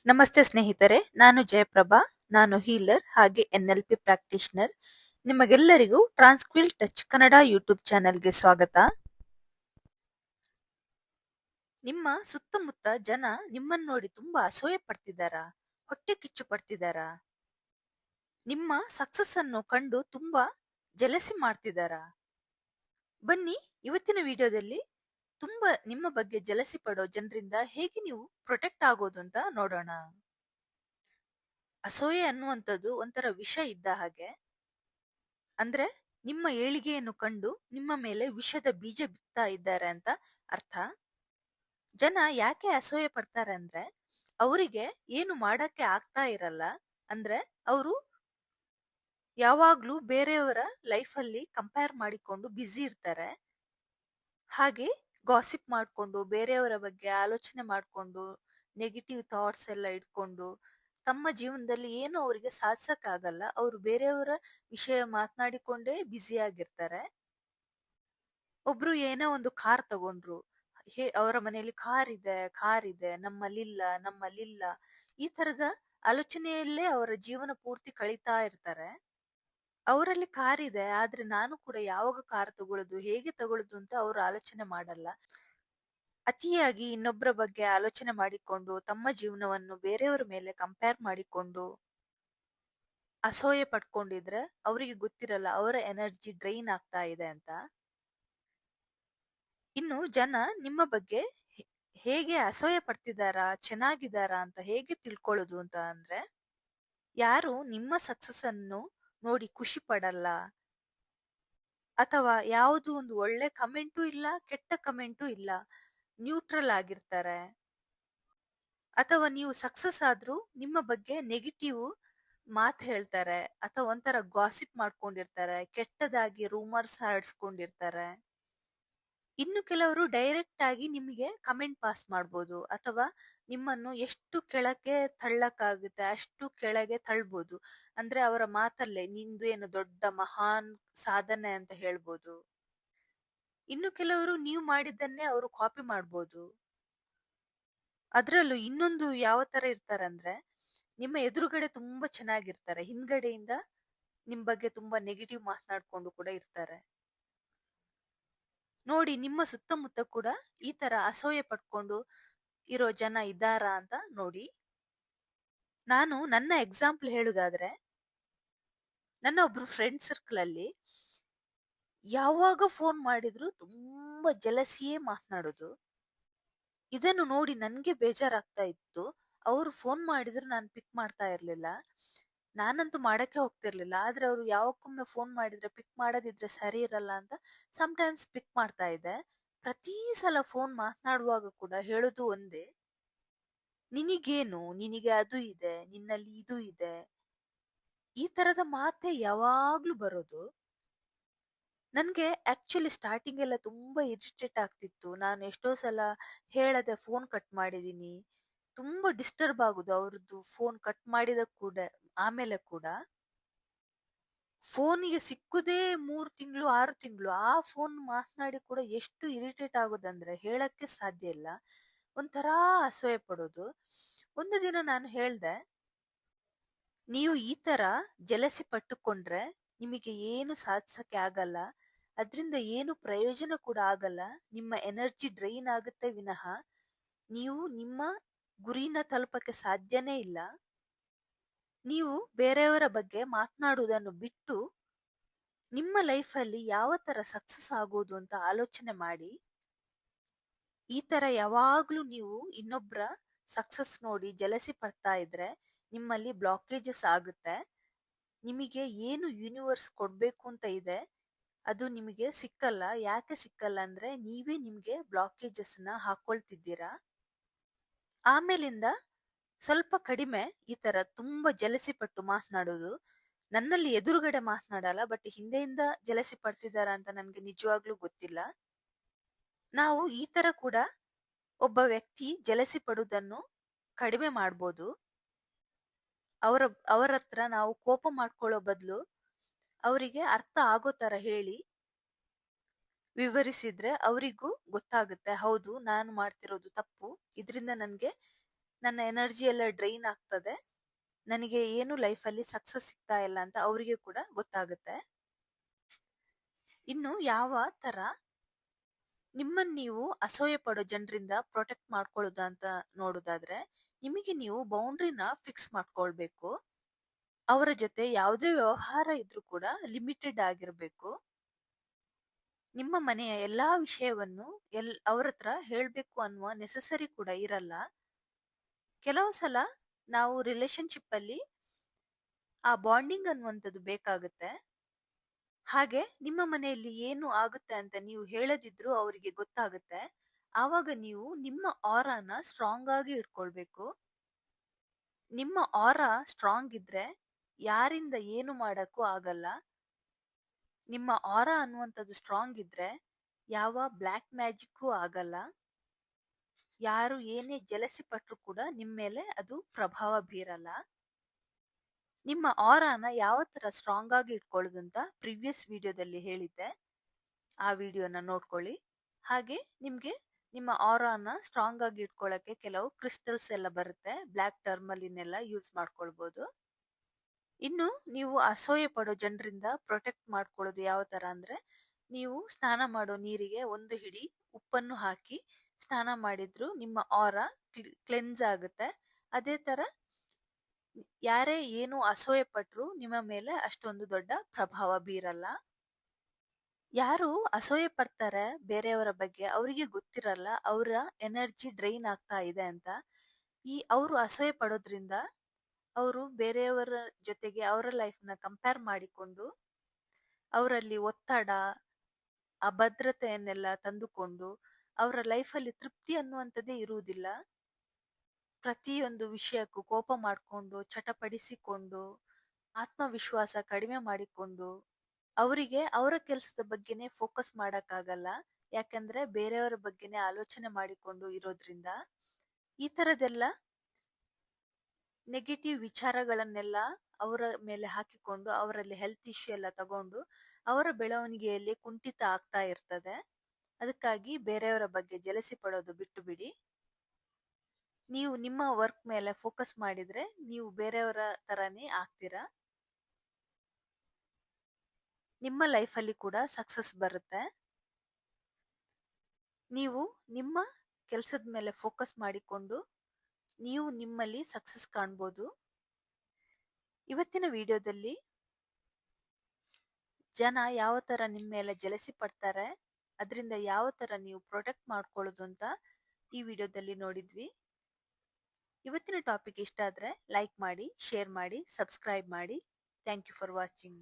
ನಮಸ್ತೆ ಸ್ನೇಹಿತರೆ, ನಾನು ಜಯಪ್ರಭಾ. ನಾನು ಹೀಲರ್ ಹಾಗೆ NLP ಪ್ರಾಕ್ಟೀಷನರ್. ನಿಮಗೆಲ್ಲರಿಗೂ ಟ್ರಾನ್ಸ್ಕ್ವಿಲ್ ಟಚ್ ಕನ್ನಡ ಯೂಟ್ಯೂಬ್ ಚಾನೆಲ್ಗೆ ಸ್ವಾಗತ. ನಿಮ್ಮ ಸುತ್ತಮುತ್ತ ಜನ ನಿಮ್ಮನ್ನು ನೋಡಿ ತುಂಬಾ ಅಸೂಯೆ ಪಡ್ತಿದ್ದಾರಾ? ಹೊಟ್ಟೆ ಕಿಚ್ಚು ಪಡ್ತಿದ್ದಾರಾ? ನಿಮ್ಮ ಸಕ್ಸಸ್ ಅನ್ನು ಕಂಡು ತುಂಬಾ ಜಲಸಿ ಮಾಡ್ತಿದ್ದಾರಾ? ಬನ್ನಿ, ಇವತ್ತಿನ ವಿಡಿಯೋದಲ್ಲಿ ತುಂಬಾ ನಿಮ್ಮ ಬಗ್ಗೆ ಜಲಸಿ ಪಡೋ ಜನರಿಂದ ಹೇಗೆ ನೀವು ಪ್ರೊಟೆಕ್ಟ್ ಆಗೋದು ಅಂತ ನೋಡೋಣ. ಅಸೂಯೆ ಅನ್ನುವಂಥದ್ದು ಒಂಥರ ವಿಷ ಇದ್ದ ಹಾಗೆ. ಅಂದ್ರೆ ನಿಮ್ಮ ಏಳಿಗೆಯನ್ನು ಕಂಡು ನಿಮ್ಮ ಮೇಲೆ ವಿಷದ ಬೀಜ ಬಿತ್ತಾ ಇದ್ದಾರೆ ಅಂತ ಅರ್ಥ. ಜನ ಯಾಕೆ ಅಸೂಯೆ ಪಡ್ತಾರೆ ಅಂದ್ರೆ ಅವರಿಗೆ ಏನು ಮಾಡಕ್ಕೆ ಆಗ್ತಾ ಇರಲ್ಲ. ಅಂದ್ರೆ ಅವರು ಯಾವಾಗ್ಲೂ ಬೇರೆಯವರ ಲೈಫಲ್ಲಿ ಕಂಪೇರ್ ಮಾಡಿಕೊಂಡು ಬ್ಯುಸಿ ಇರ್ತಾರೆ. ಹಾಗೆ ಗಾಸಿಪ್ ಮಾಡ್ಕೊಂಡು ಬೇರೆಯವರ ಬಗ್ಗೆ ಆಲೋಚನೆ ಮಾಡ್ಕೊಂಡು ನೆಗೆಟಿವ್ ಥಾಟ್ಸ್ ಎಲ್ಲ ಇಟ್ಕೊಂಡು ತಮ್ಮ ಜೀವನದಲ್ಲಿ ಏನು ಅವರಿಗೆ ಸಾಧಿಸಕ್ಕಾಗಲ್ಲ. ಅವರು ಬೇರೆಯವರ ವಿಷಯ ಮಾತನಾಡಿಕೊಂಡೇ ಬ್ಯುಸಿ ಆಗಿರ್ತಾರೆ. ಒಬ್ರು ಏನೋ ಒಂದು ಕಾರ್ ತಗೊಂಡ್ರು. ಅವರ ಮನೆಯಲ್ಲಿ ಕಾರ್ ಇದೆ, ನಮ್ಮಲ್ಲಿಲ್ಲ. ಈ ತರದ ಆಲೋಚನೆಯಲ್ಲೇ ಅವರ ಜೀವನ ಪೂರ್ತಿ ಕಳೀತಾ ಇರ್ತಾರೆ. ಅವರಲ್ಲಿ ಕಾರ್ ಇದೆ, ಆದ್ರೆ ನಾನು ಕೂಡ ಯಾವಾಗ ಕಾರ್ ತಗೊಳ್ಳೋದು, ಹೇಗೆ ತಗೊಳ್ಳೋದು ಅಂತ ಅವರು ಆಲೋಚನೆ ಮಾಡಲ್ಲ. ಅತಿಯಾಗಿ ಇನ್ನೊಬ್ಬರ ಬಗ್ಗೆ ಆಲೋಚನೆ ಮಾಡಿಕೊಂಡು ತಮ್ಮ ಜೀವನವನ್ನು ಬೇರೆಯವರ ಮೇಲೆ ಕಂಪೇರ್ ಮಾಡಿಕೊಂಡು ಅಸೂಯೆ ಪಡ್ಕೊಂಡಿದ್ರೆ ಅವರಿಗೆ ಗೊತ್ತಿರಲ್ಲ ಅವರ ಎನರ್ಜಿ ಡ್ರೈನ್ ಆಗ್ತಾ ಇದೆ ಅಂತ. ಇನ್ನು ಜನ ನಿಮ್ಮ ಬಗ್ಗೆ ಹೇಗೆ ಅಸೂಯೆ ಪಡ್ತಿದ್ದಾರಾ, ಚೆನ್ನಾಗಿದ್ದಾರಾ ಅಂತ ಹೇಗೆ ತಿಳ್ಕೊಳ್ಳೋದು ಅಂತ ಅಂದ್ರೆ, ಯಾರು ನಿಮ್ಮ ಸಕ್ಸಸ್ ಅನ್ನು ನೋಡಿ ಖುಷಿ ಪಡಲ್ಲ ಅಥವಾ ಯಾವುದು ಒಂದು ಒಳ್ಳೆ ಕಮೆಂಟು ಇಲ್ಲ, ಕೆಟ್ಟ ಕಮೆಂಟು ಇಲ್ಲ, ನ್ಯೂಟ್ರಲ್ ಆಗಿರ್ತಾರೆ. ಅಥವಾ ನೀವು ಸಕ್ಸಸ್ ಆದ್ರೂ ನಿಮ್ಮ ಬಗ್ಗೆ ನೆಗೆಟಿವ್ ಮಾತು ಹೇಳ್ತಾರೆ ಅಥವಾ ಒಂಥರ ಗಾಸಿಪ್ ಮಾಡ್ಕೊಂಡಿರ್ತಾರೆ, ಕೆಟ್ಟದಾಗಿ ರೂಮರ್ಸ್ ಹರಡ್ಸ್ಕೊಂಡಿರ್ತಾರೆ. ಇನ್ನು ಕೆಲವರು ಡೈರೆಕ್ಟ್ ಆಗಿ ನಿಮಗೆ ಕಮೆಂಟ್ ಪಾಸ್ ಮಾಡ್ಬೋದು ಅಥವಾ ನಿಮ್ಮನ್ನು ಎಷ್ಟು ಕೆಳಗೆ ತಳ್ಳಕ್ಕಾಗುತ್ತೆ ಅಷ್ಟು ಕೆಳಗೆ ತಳ್ಬೋದು. ಅಂದ್ರೆ ಅವರ ಮಾತಲ್ಲೇ ನಿಂದು ಏನು ದೊಡ್ಡ ಮಹಾನ್ ಸಾಧನೆ ಅಂತ ಹೇಳ್ಬೋದು. ಇನ್ನು ಕೆಲವರು ನೀವು ಮಾಡಿದ್ದನ್ನೇ ಅವರು ಕಾಪಿ ಮಾಡ್ಬೋದು. ಅದ್ರಲ್ಲೂ ಇನ್ನೊಂದು ಯಾವ ತರ ಇರ್ತಾರಂದ್ರೆ, ನಿಮ್ಮ ಎದುರುಗಡೆ ತುಂಬಾ ಚೆನ್ನಾಗಿರ್ತಾರೆ, ಹಿಂದ್ಗಡೆಯಿಂದ ನಿಮ್ ಬಗ್ಗೆ ತುಂಬಾ ನೆಗೆಟಿವ್ ಮಾತನಾಡ್ಕೊಂಡು ಕೂಡ ಇರ್ತಾರೆ. ನೋಡಿ, ನಿಮ್ಮ ಸುತ್ತಮುತ್ತ ಕೂಡ ಈ ತರ ಅಸೂಯೆ ಪಡ್ಕೊಂಡು ಇರೋ ಜನ ಇದ್ದಾರಾ ಅಂತ ನೋಡಿ. ನಾನು ನನ್ನ ಎಕ್ಸಾಂಪಲ್ ಹೇಳುದಾದ್ರೆ, ನನ್ನ ಒಬ್ರು ಫ್ರೆಂಡ್ ಸರ್ಕಲ್ ಅಲ್ಲಿ ಯಾವಾಗ ಫೋನ್ ಮಾಡಿದ್ರು ತುಂಬಾ ಜಲಸಿಯೇ ಮಾತನಾಡೋದು. ಇದನ್ನು ನೋಡಿ ನನ್ಗೆ ಬೇಜಾರಾಗ್ತಾ ಇತ್ತು. ಅವ್ರು ಫೋನ್ ಮಾಡಿದ್ರು ನಾನು ಪಿಕ್ ಮಾಡ್ತಾ ಇರ್ಲಿಲ್ಲ. ನಾನಂತೂ ಮಾಡಕ್ಕೆ ಹೋಗ್ತಿರ್ಲಿಲ್ಲ. ಆದ್ರೆ ಅವ್ರು ಯಾವಕ್ಕೊಮ್ಮೆ ಫೋನ್ ಮಾಡಿದ್ರೆ ಪಿಕ್ ಮಾಡದಿದ್ರೆ ಸರಿ ಇರಲ್ಲ ಅಂತ ಟೈಮ್ಸ್ ಪಿಕ್ ಮಾಡ್ತಾ ಇದ್ದೆ. ಪ್ರತಿ ಸಲ ಫೋನ್ ಮಾತನಾಡುವಾಗ ಕೂಡ ಹೇಳೋದು ಒಂದೇ, ನಿನಗೇನು, ನಿನಗೆ ಅದು ಇದೆ, ನಿನ್ನಲ್ಲಿ ಇದು ಇದೆ, ಈ ತರದ ಮಾತೇ ಯಾವಾಗ್ಲೂ ಬರೋದು. ನನ್ಗೆ ಆಕ್ಚುಲಿ ಸ್ಟಾರ್ಟಿಂಗ್ ಎಲ್ಲ ತುಂಬಾ ಇರಿಟೇಟ್ ಆಗ್ತಿತ್ತು. ನಾನು ಎಷ್ಟೋ ಸಲ ಹೇಳದೆ ಫೋನ್ ಕಟ್ ಮಾಡಿದೀನಿ. ತುಂಬಾ ಡಿಸ್ಟರ್ಬ್ ಆಗುದು ಅವ್ರದ್ದು ಫೋನ್ ಕಟ್ ಮಾಡಿದ ಕೂಡ. ಆಮೇಲೆ ಕೂಡ ಫೋನಿಗೆ ಸಿಕ್ಕುದೇ 3 ತಿಂಗಳು 6 ತಿಂಗಳು, ಆ ಫೋನ್ ಮಾತನಾಡಿ ಕೂಡ ಎಷ್ಟು ಇರಿಟೇಟ್ ಆಗೋದಂದ್ರೆ ಹೇಳಕ್ಕೆ ಸಾಧ್ಯ ಇಲ್ಲ. ಒಂಥರಾ ಅಸೂಯೆ ಪಡೋದು. ಒಂದು ದಿನ ನಾನು ಹೇಳ್ದೆ, ನೀವು ಈ ತರ ಜಲಸಿ ಪಟ್ಟುಕೊಂಡ್ರೆ ನಿಮಗೆ ಏನು ಸಾಧಿಸಕ್ಕೆ ಆಗಲ್ಲ, ಅದ್ರಿಂದ ಏನು ಪ್ರಯೋಜನ ಕೂಡ ಆಗಲ್ಲ. ನಿಮ್ಮ ಎನರ್ಜಿ ಡ್ರೈನ್ ಆಗುತ್ತೆ ವಿನಃ ನೀವು ನಿಮ್ಮ ಗುರಿನ ತಲುಪಕ್ಕೆ ಸಾಧ್ಯನೇ ಇಲ್ಲ. ನೀವು ಬೇರೆಯವರ ಬಗ್ಗೆ ಮಾತನಾಡುವುದನ್ನು ಬಿಟ್ಟು ನಿಮ್ಮ ಲೈಫಲ್ಲಿ ಯಾವ ತರ ಸಕ್ಸಸ್ ಆಗೋದು ಅಂತ ಆಲೋಚನೆ ಮಾಡಿ. ಈ ತರ ಯಾವಾಗ್ಲೂ ನೀವು ಇನ್ನೊಬ್ರ ಸಕ್ಸಸ್ ನೋಡಿ ಜಲಸಿ ಪಡ್ತಾ ಇದ್ರೆ ನಿಮ್ಮಲ್ಲಿ ಬ್ಲಾಕೇಜಸ್ ಆಗುತ್ತೆ. ನಿಮಗೆ ಏನು ಯೂನಿವರ್ಸ್ ಕೊಡ್ಬೇಕು ಅಂತ ಇದೆ ಅದು ನಿಮಗೆ ಸಿಕ್ಕಲ್ಲ. ಯಾಕೆ ಸಿಕ್ಕಲ್ಲ ಅಂದ್ರೆ ನೀವೇ ನಿಮ್ಗೆ ಬ್ಲಾಕೇಜಸ್ ನ ಹಾಕೊಳ್ತಿದ್ದೀರಾ. ಆಮೇಲಿಂದ ಸ್ವಲ್ಪ ಕಡಿಮೆ ಈ ತರ ತುಂಬಾ ಜಲಸಿ ಪಟ್ಟು ಮಾತನಾಡೋದು. ನನ್ನಲ್ಲಿ ಎದುರುಗಡೆ ಮಾತನಾಡಲ್ಲ, ಬಟ್ ಹಿಂದೆಯಿಂದ ಜಲಸಿ ಪಡ್ತಿದಾರ ಅಂತ ನನ್ಗೆ ನಿಜವಾಗ್ಲೂ ಗೊತ್ತಿಲ್ಲ. ನಾವು ಈ ತರ ಕೂಡ ಒಬ್ಬ ವ್ಯಕ್ತಿ ಜಲಸಿ ಪಡುವುದನ್ನು ಕಡಿಮೆ ಮಾಡ್ಬೋದು. ಅವರ ಅವರ ಹತ್ರ ನಾವು ಕೋಪ ಮಾಡ್ಕೊಳ್ಳೋ ಬದಲು ಅವರಿಗೆ ಅರ್ಥ ಆಗೋ ತರ ಹೇಳಿ ವಿವರಿಸಿದ್ರೆ ಅವರಿಗೂ ಗೊತ್ತಾಗುತ್ತೆ, ಹೌದು ನಾನು ಮಾಡ್ತಿರೋದು ತಪ್ಪು, ಇದರಿಂದ ನನ್ಗೆ ನನ್ನ ಎನರ್ಜಿ ಎಲ್ಲ ಡ್ರೈನ್ ಆಗ್ತದೆ, ನನಗೆ ಏನು ಲೈಫಲ್ಲಿ ಸಕ್ಸಸ್ ಸಿಗ್ತಾ ಇಲ್ಲ ಅಂತ ಅವರಿಗೆ ಕೂಡ ಗೊತ್ತಾಗುತ್ತೆ. ಇನ್ನು ಯಾವ ತರ ನಿಮ್ಮನ್ನ ನೀವು ಅಸೂಯೆ ಪಡೋ ಜನರಿಂದ ಪ್ರೊಟೆಕ್ಟ್ ಮಾಡ್ಕೊಳ್ಳೋದು ಅಂತ ನೋಡೋದಾದ್ರೆ, ನಿಮಗೆ ನೀವು ಬೌಂಡ್ರಿನ ಫಿಕ್ಸ್ ಮಾಡ್ಕೊಳ್ಬೇಕು. ಅವರ ಜೊತೆ ಯಾವುದೇ ವ್ಯವಹಾರ ಇದ್ರೂ ಕೂಡ ಲಿಮಿಟೆಡ್ ಆಗಿರ್ಬೇಕು. ನಿಮ್ಮ ಮನೆಯ ಎಲ್ಲಾ ವಿಷಯವನ್ನು ಅವ್ರ ಹತ್ರ ಹೇಳ್ಬೇಕು ಅನ್ನುವ ನೆಸೆಸರಿ ಕೂಡ ಇರಲ್ಲ. ಕೆಲವು ಸಲ ನಾವು ರಿಲೇಶನ್ಶಿಪ್ ಅಲ್ಲಿ ಆ ಬಾಂಡಿಂಗ್ ಅನ್ನುವಂಥದ್ದು ಬೇಕಾಗುತ್ತೆ. ಹಾಗೆ ನಿಮ್ಮ ಮನೆಯಲ್ಲಿ ಏನು ಆಗುತ್ತೆ ಅಂತ ನೀವು ಹೇಳದಿದ್ರು ಅವರಿಗೆ ಗೊತ್ತಾಗುತ್ತೆ. ಆವಾಗ ನೀವು ನಿಮ್ಮ ಆರಾನ ಸ್ಟ್ರಾಂಗ್ ಆಗಿ ಇಟ್ಕೊಳ್ಬೇಕು. ನಿಮ್ಮ ಆರಾ ಸ್ಟ್ರಾಂಗ್ ಇದ್ರೆ ಯಾರಿಂದ ಏನು ಮಾಡಕ್ಕೂ ಆಗಲ್ಲ. ನಿಮ್ಮ ಆರಾ ಅನ್ನುವಂಥದ್ದು ಸ್ಟ್ರಾಂಗ್ ಇದ್ರೆ ಯಾವ ಬ್ಲ್ಯಾಕ್ ಮ್ಯಾಜಿಕ್ಕೂ ಆಗಲ್ಲ. ಯಾರು ಏನೇ ಜಲಸಿ ಪಟ್ರು ಕೂಡ ನಿಮ್ಮ ಮೇಲೆ ಅದು ಪ್ರಭಾವ ಬೀರಲ್ಲ. ನಿಮ್ಮ ಆರಾನ ಯಾವ ತರ ಸ್ಟ್ರಾಂಗ್ ಆಗಿ ಇಟ್ಕೊಳ್ಳೋದು ಅಂತ ಪ್ರಿವಿಯಸ್ ವಿಡಿಯೋದಲ್ಲಿ ಹೇಳಿದ್ದೆ, ಆ ವಿಡಿಯೋನ ನೋಡ್ಕೊಳ್ಳಿ. ಹಾಗೆ ನಿಮ್ಗೆ ನಿಮ್ಮ ಆರಾನ ಸ್ಟ್ರಾಂಗ್ ಆಗಿ ಇಟ್ಕೊಳ್ಳಕ್ಕೆ ಕೆಲವು ಕ್ರಿಸ್ಟಲ್ಸ್ ಎಲ್ಲ ಬರುತ್ತೆ, ಬ್ಲ್ಯಾಕ್ ಟರ್ಮಲಿನ್ ಎಲ್ಲ ಯೂಸ್ ಮಾಡ್ಕೊಳ್ಬಹುದು. ಇನ್ನು ನೀವು ಅಸೂಯೆ ಪಡೋ ಜನರಿಂದ ಪ್ರೊಟೆಕ್ಟ್ ಮಾಡ್ಕೊಳ್ಳೋದು ಯಾವ ತರ ಅಂದ್ರೆ, ನೀವು ಸ್ನಾನ ಮಾಡೋ ನೀರಿಗೆ ಒಂದು ಹಿಡಿ ಉಪ್ಪನ್ನು ಹಾಕಿ ಸ್ನಾನ ಮಾಡಿದ್ರು ನಿಮ್ಮ ಆರಾ ಕ್ಲೆನ್ಸ್ ಆಗುತ್ತೆ. ಅದೇ ತರ ಯಾರೇ ಏನು ಅಸೂಯೆ ಪಟ್ರು ನಿಮ್ಮ ಮೇಲೆ ಅಷ್ಟೊಂದು ದೊಡ್ಡ ಪ್ರಭಾವ ಬೀರಲ್ಲ. ಯಾರು ಅಸೂಯೆ ಪಡ್ತಾರೆ ಬೇರೆಯವರ ಬಗ್ಗೆ, ಅವರಿಗೆ ಗೊತ್ತಿರಲ್ಲ ಅವರ ಎನರ್ಜಿ ಡ್ರೈನ್ ಆಗ್ತಾ ಇದೆ ಅಂತ. ಅವರು ಅಸೂಯೆ ಪಡೋದ್ರಿಂದ ಅವರು ಬೇರೆಯವರ ಜೊತೆಗೆ ಅವರ ಲೈಫ್ ನ ಕಂಪೇರ್ ಮಾಡಿಕೊಂಡು ಅವರಲ್ಲಿ ಒತ್ತಡ, ಅಭದ್ರತೆಯನ್ನೆಲ್ಲ ತಂದುಕೊಂಡು ಅವರ ಲೈಫಲ್ಲಿ ತೃಪ್ತಿ ಅನ್ನುವಂಥದ್ದೇ ಇರುವುದಿಲ್ಲ. ಪ್ರತಿಯೊಂದು ವಿಷಯಕ್ಕೂ ಕೋಪ ಮಾಡಿಕೊಂಡು, ಚಟಪಡಿಸಿಕೊಂಡು, ಆತ್ಮವಿಶ್ವಾಸ ಕಡಿಮೆ ಮಾಡಿಕೊಂಡು, ಅವರಿಗೆ ಅವರ ಕೆಲಸದ ಬಗ್ಗೆನೇ ಫೋಕಸ್ ಮಾಡಕ್ಕಾಗಲ್ಲ. ಯಾಕಂದ್ರೆ ಬೇರೆಯವರ ಬಗ್ಗೆನೇ ಆಲೋಚನೆ ಮಾಡಿಕೊಂಡು ಇರೋದ್ರಿಂದ ಈ ತರದೆಲ್ಲ ನೆಗೆಟಿವ್ ವಿಚಾರಗಳನ್ನೆಲ್ಲ ಅವರ ಮೇಲೆ ಹಾಕಿಕೊಂಡು ಅವರಲ್ಲಿ ಹೆಲ್ತ್ ಇಶ್ಯೂ ಎಲ್ಲ ತಗೊಂಡು ಅವರ ಬೆಳವಣಿಗೆಯಲ್ಲಿ ಕುಂಠಿತ ಆಗ್ತಾ ಇರ್ತದೆ. ಅದಕ್ಕಾಗಿ ಬೇರೆಯವರ ಬಗ್ಗೆ ಜಲಸಿ ಪಡೋದು ಬಿಟ್ಟು ಬಿಡಿ. ನೀವು ನಿಮ್ಮ ವರ್ಕ್ ಮೇಲೆ ಫೋಕಸ್ ಮಾಡಿದ್ರೆ ನೀವು ಬೇರೆಯವರ ತರಾನೇ ಆಗ್ತೀರಾ. ನಿಮ್ಮ ಲೈಫಲ್ಲಿ ಕೂಡ ಸಕ್ಸಸ್ ಬರುತ್ತೆ. ನೀವು ನಿಮ್ಮ ಕೆಲಸದ ಮೇಲೆ ಫೋಕಸ್ ಮಾಡಿಕೊಂಡು ನೀವು ನಿಮ್ಮಲ್ಲಿ ಸಕ್ಸಸ್ ಕಾಣ್ಬೋದು. ಇವತ್ತಿನ ವಿಡಿಯೋದಲ್ಲಿ ಜನ ಯಾವ ತರ ನಿಮ್ಮ ಮೇಲೆ ಜಲಸಿ ಪಡ್ತಾರೆ, ಅದರಿಂದ ಯಾವ ತರ ನೀವು ಪ್ರೊಟೆಕ್ಟ್ ಮಾಡ್ಕೊಳ್ಳೋದು ಅಂತ ಈ ವಿಡಿಯೋದಲ್ಲಿ ನೋಡಿದ್ವಿ. ಇವತ್ತಿನ ಟಾಪಿಕ್ ಇಷ್ಟ ಆದ್ರೆ ಲೈಕ್ ಮಾಡಿ, ಶೇರ್ ಮಾಡಿ, ಸಬ್ಸ್ಕ್ರೈಬ್ ಮಾಡಿ. Thank you for watching.